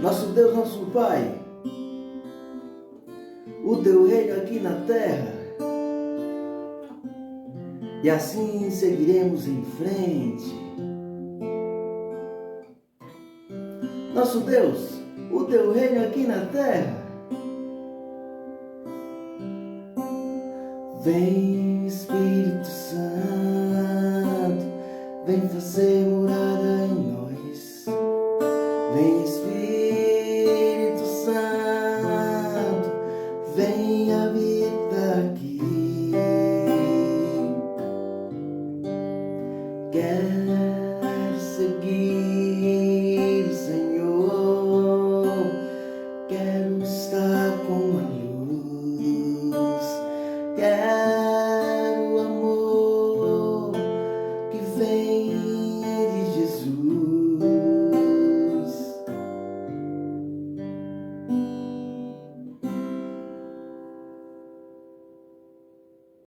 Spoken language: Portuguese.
Nosso Deus, nosso Pai, o teu reino aqui na terra, e assim seguiremos em frente. Nosso Deus, o teu reino aqui na terra, vem Espírito Santo, vem fazer morada em nós, vem Espírito